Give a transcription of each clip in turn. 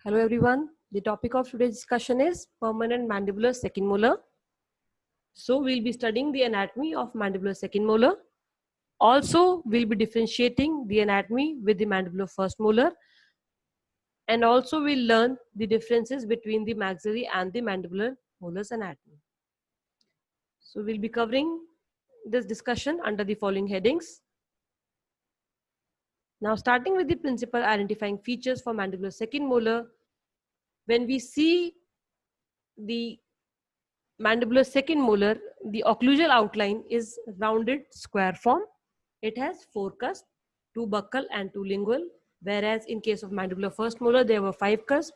Hello everyone. The topic of today's discussion is permanent mandibular second molar. So we'll be studying the anatomy of mandibular second molar. Also, we'll be differentiating the anatomy with the mandibular first molar, and also we'll learn the differences between the maxillary and the mandibular molars anatomy. So we'll be covering this discussion under the following headings. Now, starting with the principal identifying features for mandibular second molar, when we see the mandibular second molar, the occlusal outline is rounded square form. It has 4 cusps, 2 buccal and 2 lingual, whereas in case of mandibular first molar, there were 5 cusps.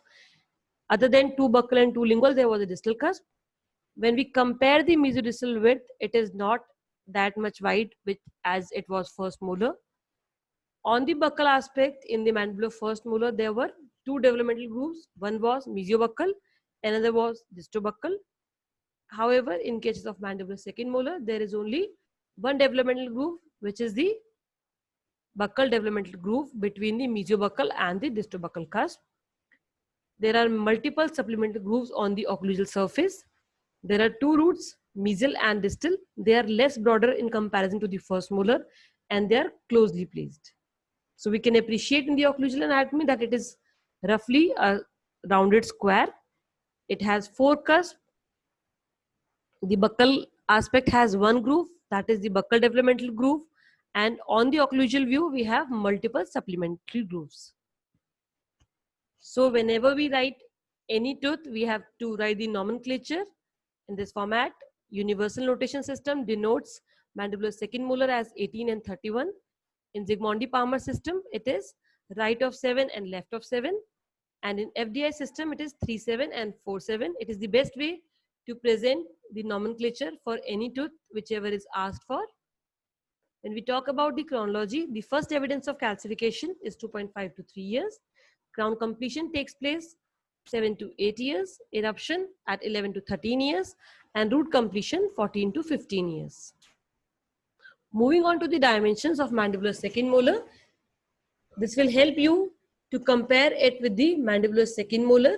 Other than 2 buccal and 2 lingual, there was a distal cusp. When we compare the mesodistal width, it is not that much wide as it was first molar. On the buccal aspect, in the mandibular first molar, there were 2 developmental grooves. One was mesiobuccal, another was distobuccal. However, in cases of mandibular second molar, there is only one developmental groove, which is the buccal developmental groove between the mesiobuccal and the distobuccal cusp. There are multiple supplemental grooves on the occlusal surface. There are 2 roots, mesial and distal. They are less broader in comparison to the first molar, and they are closely placed. So we can appreciate in the occlusal anatomy that it is roughly a rounded square. It has 4 cusps. The buccal aspect has 1 groove, that is the buccal developmental groove, and on the occlusal view we have multiple supplementary grooves. So whenever we write any tooth, we have to write the nomenclature in this format. Universal notation system denotes mandibular second molar as 18 and 31. In Zsigmondy-Palmer system, it is right of 7 and left of 7. And in FDI system, it is 37 and 47. It is the best way to present the nomenclature for any tooth, whichever is asked for. When we talk about the chronology, the first evidence of calcification is 2.5 to 3 years. Crown completion takes place 7 to 8 years, eruption at 11 to 13 years, and root completion 14 to 15 years. Moving on to the dimensions of mandibular second molar, this will help you to compare it with the mandibular second molar.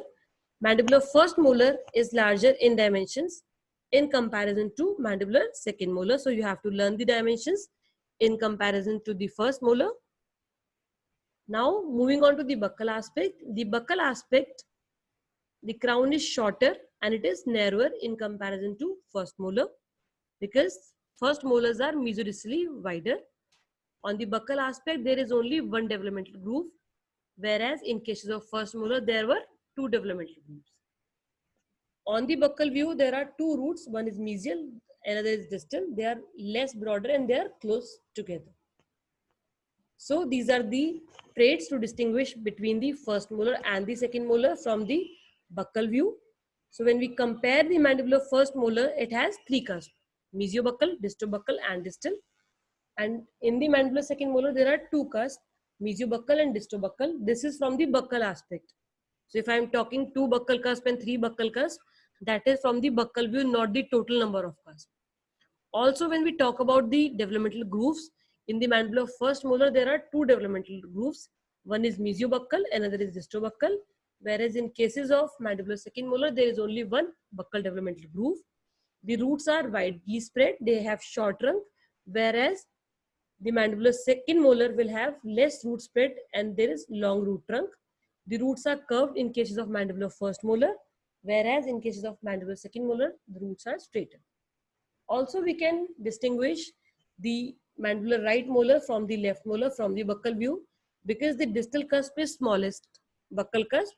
Mandibular first molar is larger in dimensions in comparison to mandibular second molar. So you have to learn the dimensions in comparison to the first molar. Now moving on to the buccal aspect. The buccal aspect, the crown is shorter and it is narrower in comparison to first molar, because first molars are mesodistally wider. On the buccal aspect, there is only 1 developmental groove, whereas in cases of first molar, there were 2 developmental grooves. On the buccal view, there are 2 roots. One is mesial, another is distal. They are less broader and they are close together. So these are the traits to distinguish between the first molar and the second molar from the buccal view. So when we compare the mandibular first molar, it has 3 cusps: mesiobuccal, distobuccal, and distal. And in the mandibular second molar, there are 2 cusps: mesiobuccal and distobuccal. This is from the buccal aspect. So if I am talking 2 buccal cusp and 3 buccal cusp, that is from the buccal view, not the total number of cusps. Also, when we talk about the developmental grooves, in the mandibular first molar, there are 2 developmental grooves. One is mesiobuccal, another is distobuccal. Whereas in cases of mandibular second molar, there is only 1 buccal developmental groove. The roots are widely spread. They have short trunk, whereas the mandibular second molar will have less root spread and there is long root trunk. The roots are curved in cases of mandibular first molar, whereas in cases of mandibular second molar, the roots are straighter. Also, we can distinguish the mandibular right molar from the left molar from the buccal view, because the distal cusp is smallest buccal cusp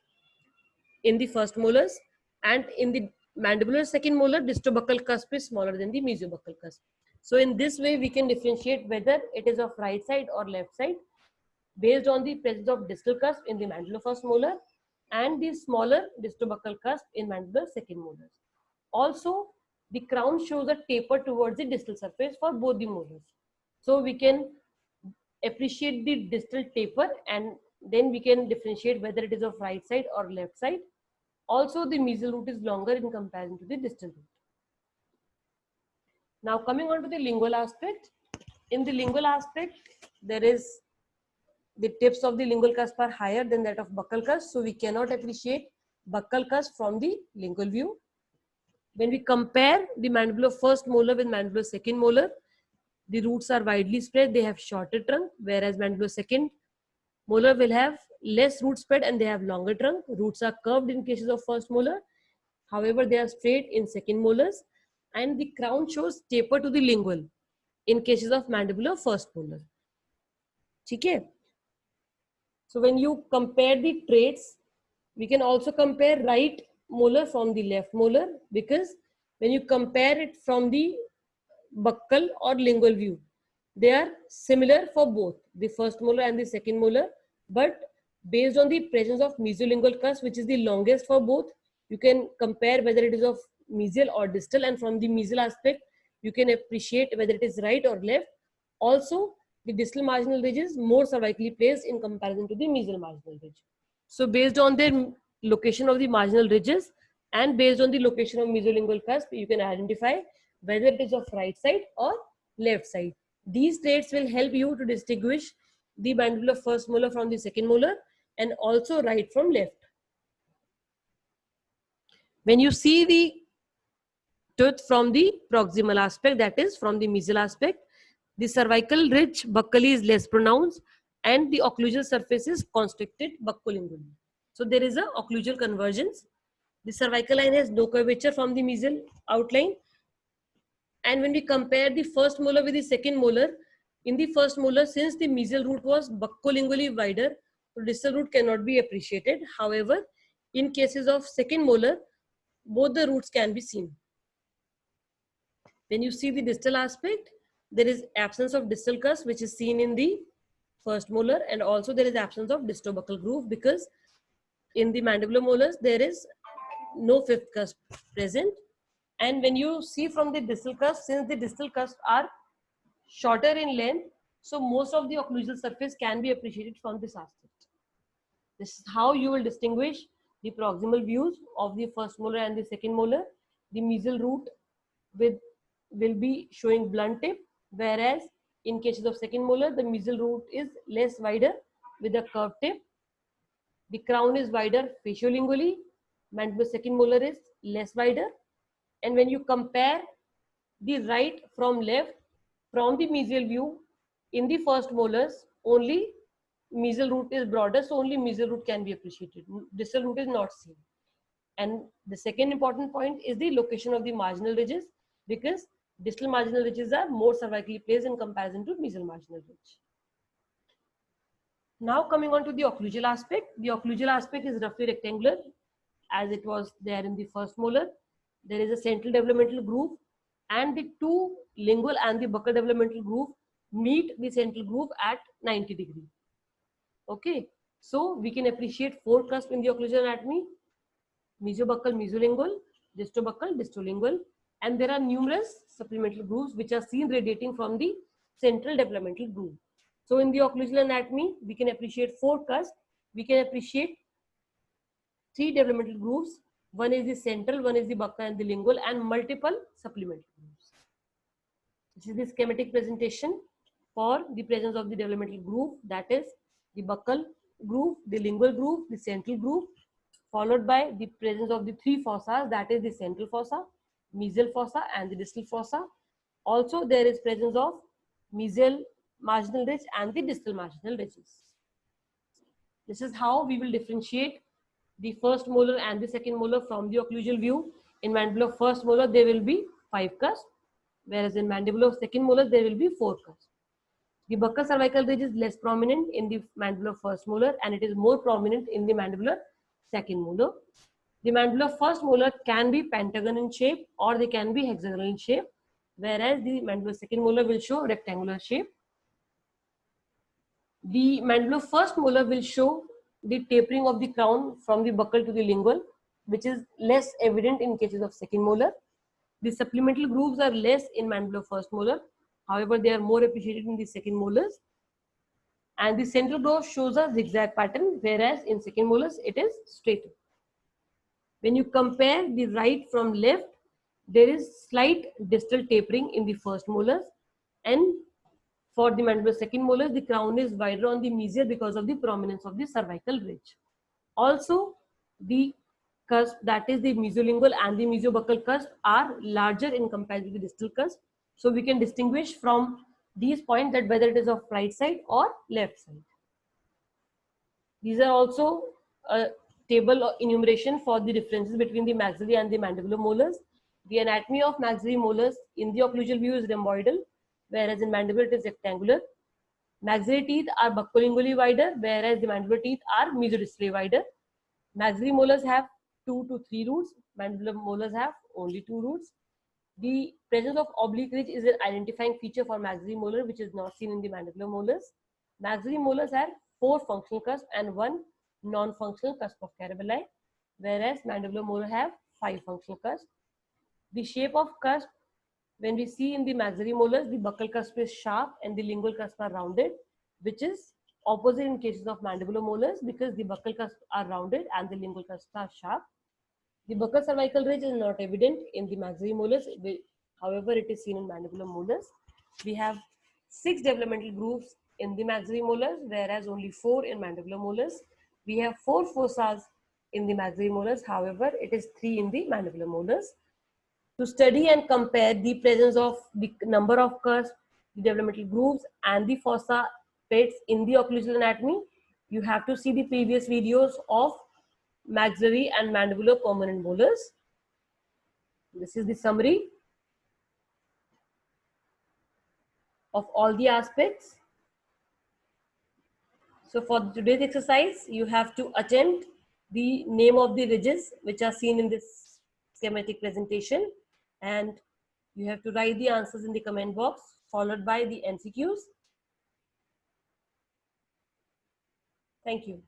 in the first molars, and in the mandibular second molar, distobuccal cusp is smaller than the mesiobuccal cusp. So in this way, we can differentiate whether it is of right side or left side based on the presence of distal cusp in the mandibular first molar and the smaller distobuccal cusp in mandibular second molars. Also, the crown shows a taper towards the distal surface for both the molars. So we can appreciate the distal taper and then we can differentiate whether it is of right side or left side. Also, the mesial root is longer in comparison to the distal root. Now coming on to the lingual aspect. In the lingual aspect, there is the tips of the lingual cusp are higher than that of buccal cusp, so we cannot appreciate buccal cusp from the lingual view. When we compare the mandibular first molar with mandibular second molar, the roots are widely spread, they have shorter trunk, whereas mandibular second molar will have less root spread and they have longer trunk. Roots are curved in cases of first molar, however they are straight in second molars, and the crown shows taper to the lingual in cases of mandibular first molar. Okay? So when you compare the traits, we can also compare right molar from the left molar, because when you compare it from the buccal or lingual view, they are similar for both the first molar and the second molar, but based on the presence of mesiolingual cusp, which is the longest for both, you can compare whether it is of mesial or distal, and from the mesial aspect you can appreciate whether it is right or left. Also, the distal marginal ridge is more cervically placed in comparison to the mesial marginal ridge. So based on their location of the marginal ridges and based on the location of mesiolingual cusp, you can identify whether it is of right side or left side. These traits will help you to distinguish the mandibular first molar from the second molar and also right from left. When you see the tooth from the proximal aspect, that is from the mesial aspect, the cervical ridge buccally is less pronounced and the occlusal surface is constricted buccolingually. So there is a occlusal convergence. The cervical line has no curvature from the mesial outline. And when we compare the first molar with the second molar, in the first molar, since the mesial root was buccolingually wider, so distal root cannot be appreciated. However, in cases of second molar, both the roots can be seen. When you see the distal aspect, there is absence of distal cusp, which is seen in the first molar, and also there is absence of distobuccal groove, because in the mandibular molars there is no fifth cusp present. And when you see from the distal cusp, since the distal cusps are shorter in length, so most of the occlusal surface can be appreciated from this aspect. This is how you will distinguish the proximal views of the first molar and the second molar. The mesial root will be showing blunt tip, whereas in cases of second molar, the mesial root is less wider with a curved tip. The crown is wider faciolingually, mandibular second molar is less wider. And when you compare the right from left from the mesial view, in the first molars, only mesial root is broader, so only mesial root can be appreciated. Distal root is not seen. And the second important point is the location of the marginal ridges, because distal marginal ridges are more cervically placed in comparison to mesial marginal ridge. Now coming on to the occlusal aspect. The occlusal aspect is roughly rectangular as it was there in the first molar. There is a central developmental groove and the two lingual and the buccal developmental groove meet the central groove at 90 degrees. Okay, so we can appreciate four cusps in the occlusal anatomy: mesiobuccal, mesiolingual, distobuccal, distolingual, and there are numerous supplemental grooves which are seen radiating from the central developmental groove. So in the occlusal anatomy, we can appreciate four cusps. We can appreciate three developmental grooves. One is the central, one is the buccal and the lingual, and multiple supplemental grooves. This is the schematic presentation for the presence of the developmental groove, that is the buccal groove, the lingual groove, the central groove, followed by the presence of the three fossas, that is the central fossa, mesial fossa and the distal fossa. Also there is presence of mesial marginal ridge and the distal marginal ridges. This is how we will differentiate the first molar and the second molar from the occlusal view. In mandibular first molar there will be 5 cusps, whereas in mandibular second molar there will be 4 cusps. The buccal cervical ridge is less prominent in the mandibular first molar and it is more prominent in the mandibular second molar. The mandibular first molar can be pentagon in shape or they can be hexagonal in shape, whereas the mandibular second molar will show rectangular shape. The mandibular first molar will show the tapering of the crown from the buccal to the lingual, which is less evident in cases of second molar. The supplemental grooves are less in mandibular first molar, however they are more appreciated in the second molars. And the central groove shows a zigzag pattern, whereas in second molars it is straight. When you compare the right from left, there is slight distal tapering in the first molars, and For the mandibular second molars, the crown is wider on the mesial because of the prominence of the cervical ridge. Also, the cusp, that is the mesolingual and the mesobuccal cusp, are larger in comparison to the distal cusp. So we can distinguish from these points that whether it is of right side or left side. These are also a table or enumeration for the differences between the maxillary and the mandibular molars. The anatomy of maxillary molars in the occlusal view is rhomboidal, whereas in mandibular it is rectangular. Maxillary teeth are buccolingually wider, whereas the mandibular teeth are mesodistally wider. Maxillary molars have 2 to 3 roots. Mandibular molars have only 2 roots. The presence of oblique ridge is an identifying feature for maxillary molar, which is not seen in the mandibular molars. Maxillary molars have 4 functional cusps and 1 non-functional cusp of Carabelli, whereas mandibular molar have 5 functional cusps. The shape of cusp, when we see in the maxillary molars, the buccal cusp is sharp and the lingual cusp are rounded, which is opposite in cases of mandibular molars because the buccal cusps are rounded and the lingual cusps are sharp. The buccal cervical ridge is not evident in the maxillary molars, however, it is seen in mandibular molars. We have 6 developmental grooves in the maxillary molars, whereas only 4 in mandibular molars. We have 4 fossas in the maxillary molars, however, it is 3 in the mandibular molars. To study and compare the presence of the number of cusps, the developmental grooves, and the fossa pits in the occlusal anatomy, you have to see the previous videos of maxillary and mandibular permanent molars. This is the summary of all the aspects. So for today's exercise, you have to attempt the name of the ridges which are seen in this schematic presentation, and you have to write the answers in the comment box followed by the MCQs. Thank you.